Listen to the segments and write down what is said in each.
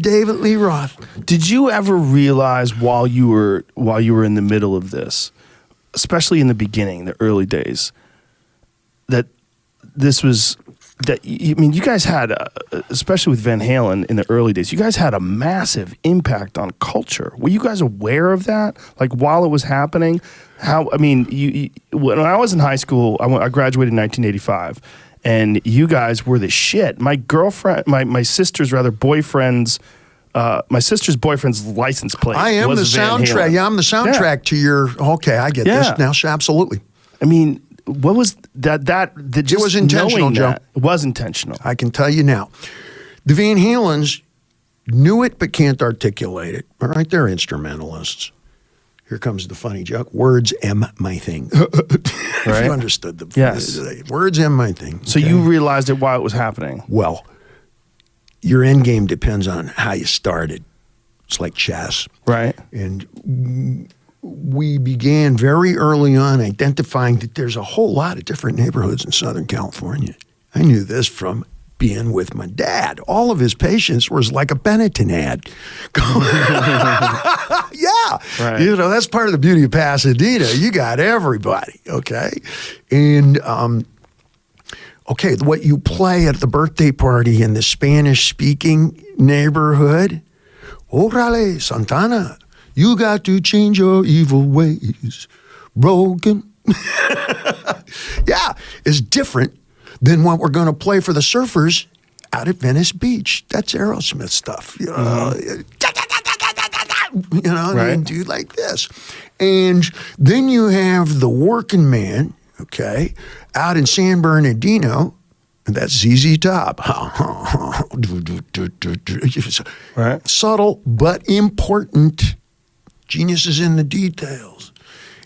David Lee Roth. Did you ever realize while you were in the middle of this, especially in the beginning, the early days, that this was that? I mean, you guys had, especially with Van Halen in the early days, you guys had a massive impact on culture. Were you guys aware of that? Like while it was happening, how? I mean, when I was in high school, I graduated in 1985. And you guys were the shit. My girlfriend, my sister's boyfriend's, my sister's boyfriend's license plate. I am the soundtrack. Yeah, I'm the soundtrack to your. Okay, I get this now. Absolutely. I mean, what was that? It was intentional, Joe. It was intentional. I can tell you now. The Van Halens knew it but can't articulate it. All right, they're instrumentalists. Here comes the funny joke. Words am my thing. If you understood the words am my thing. So you realized it while it was happening. Well, your end game depends on how you started. It's like chess. Right. And we began very early on identifying that there's a whole lot of different neighborhoods in Southern California. I knew this from being with my dad. All of his patients was like a Benetton ad. Yeah. Right. You know, that's part of the beauty of Pasadena. You got everybody, okay? And, what you play at the birthday party in the Spanish-speaking neighborhood, Orale, Santana, you got to change your evil ways, Rogan. Yeah, is different than what we're going to play for the surfers out at Venice Beach. That's Aerosmith stuff. You know, and do like this. And then you have the working man, out in San Bernardino, and that's ZZ Top. Right. Subtle but important. Genius is in the details.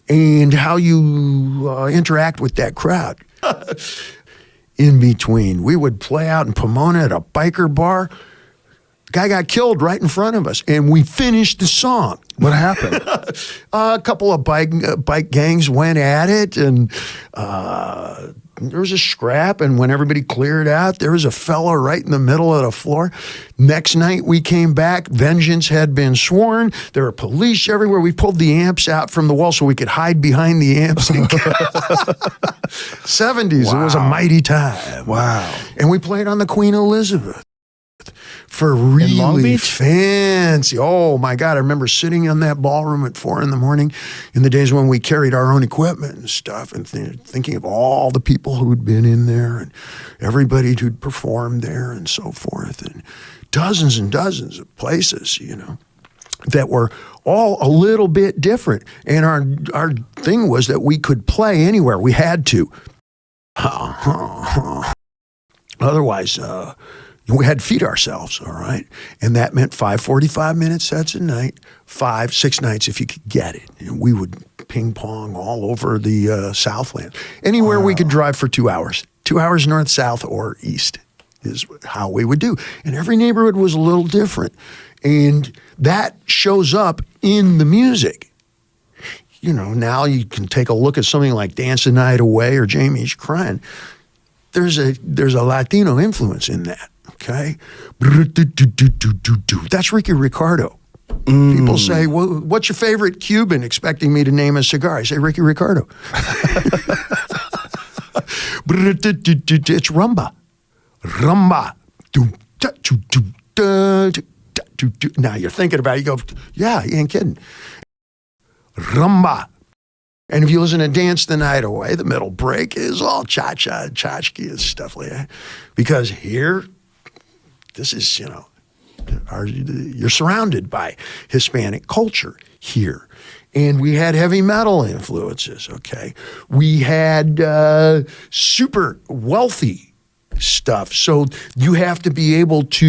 And how you interact with that crowd. In between. We would play out in Pomona at a biker bar. Guy got killed right in front of us, and we finished the song. What happened? A couple of bike gangs went at it, and there was a scrap, and when everybody cleared out, there was a fella right in the middle of the floor. Next night, we came back. Vengeance had been sworn. There were police everywhere. We pulled the amps out from the wall so we could hide behind the amps. 70s, It was a mighty time. Wow. And we played on the Queen Elizabeth. For really fancy. Oh my God, I remember sitting in that ballroom at 4 a.m. in the days when we carried our own equipment and stuff, and thinking of all the people who'd been in there and everybody who'd performed there and so forth, and dozens of places, that were all a little bit different. And our thing was that we could play anywhere. We had to. Otherwise, we had to feed ourselves, all right? And that meant 5 45-minute sets a night, 6 nights if you could get it. And we would ping pong all over the Southland. Anywhere we could drive for 2 hours. 2 hours north, south, or east is how we would do. And every neighborhood was a little different. And that shows up in the music. Now you can take a look at something like Dance the Night Away or Jamie's Crying. There's a Latino influence in that. Okay, that's Ricky Ricardo. People say, well, what's your favorite Cuban, expecting me to name a cigar? I say Ricky Ricardo. It's rumba. Now you're thinking about it, you go, yeah, you ain't kidding. Rumba. And if you listen to Dance the Night Away, the middle break is all cha-cha, tchotchke and stuff like that. Because here, this is, you're surrounded by Hispanic culture here. And we had heavy metal influences, We had super wealthy stuff. So you have to be able to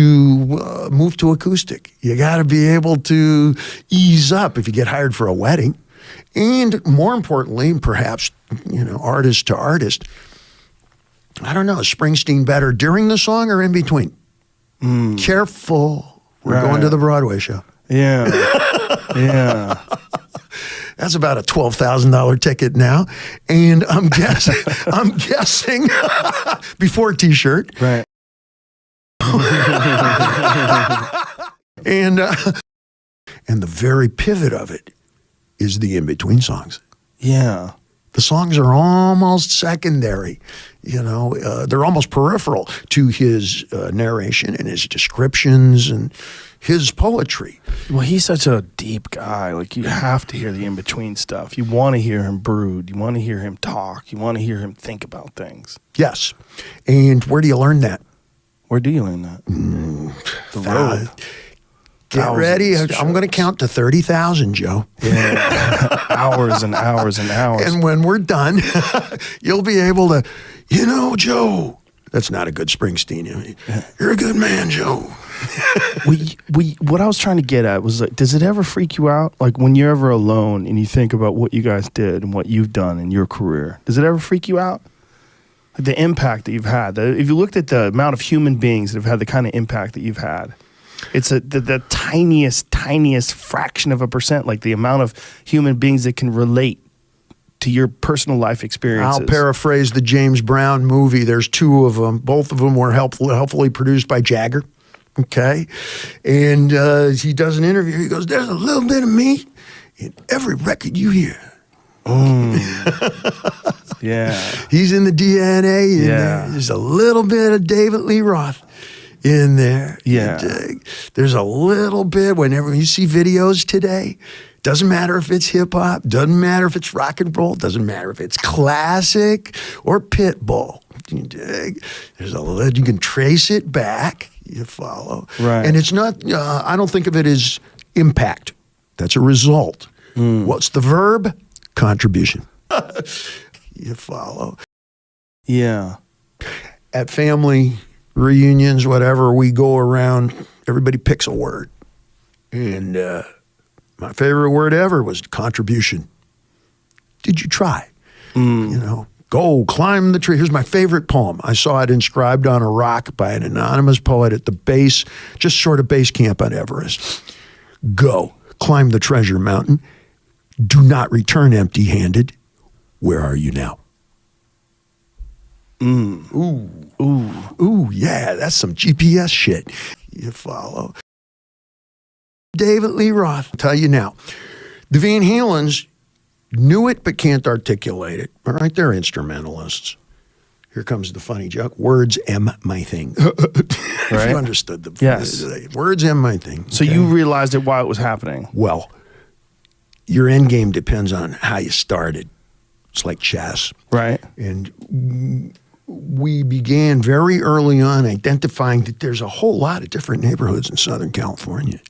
move to acoustic. You got to be able to ease up if you get hired for a wedding. And more importantly, perhaps, artist to artist, I don't know, is Springsteen better during the song or in between? Careful. We're going to the Broadway show. Yeah. Yeah. That's about a $12,000 ticket now. And I'm guessing before T-shirt. Right. And the very pivot of it is the in-between songs. Yeah. The songs are almost secondary, you know, they're almost peripheral to his narration and his descriptions and his poetry. Well, he's such a deep guy. Like, you have to hear the in-between stuff. You want to hear him brood. You want to hear him talk. You want to hear him think about things. Yes. And where do you learn that? Where do you learn that? The road. Get ready. I'm going to count to 30,000, Joe. Yeah. Hours and hours and hours. And when we're done, you'll be able to, you know, Joe. That's not a good Springsteen. I mean, you're a good man, Joe. What I was trying to get at was, like, does it ever freak you out? Like, when you're ever alone and you think about what you guys did and what you've done in your career, does it ever freak you out? Like, the impact that you've had. If you looked at the amount of human beings that have had the kind of impact that you've had, it's the tiniest fraction of a percent, like the amount of human beings that can relate to your personal life experiences. I'll paraphrase the James Brown movie. There's two of them. Both of them were helpfully produced by Jagger. Okay. And he does an interview. He goes, there's a little bit of me in every record you hear. Yeah. He's in the DNA in there. There's a little bit of David Lee Roth in there. Yeah. There's a little bit whenever you see videos today. Doesn't matter if it's hip hop, doesn't matter if it's rock and roll, doesn't matter if it's classic or Pitbull. You dig? You can trace it back. You follow, right? And it's not. I don't think of it as impact. That's a result. What's the verb? Contribution. You follow. Yeah. At family reunions, whatever, we go around. Everybody picks a word, and my favorite word ever was contribution. Did you try? You know, go climb the tree. Here's my favorite poem. I saw it inscribed on a rock by an anonymous poet at the base, just short of base camp on Everest. Go climb the treasure mountain. Do not return empty-handed. Where are you now? Ooh, yeah, that's some GPS shit. You follow. David Lee Roth, I'll tell you now. The Van Halens knew it but can't articulate it. All right, they're instrumentalists. Here comes the funny joke. Words am my thing. If you understood the words am my thing. So you realized it while it was happening. Well, your end game depends on how you started. It's like chess. Right. And we began very early on identifying that there's a whole lot of different neighborhoods in Southern California.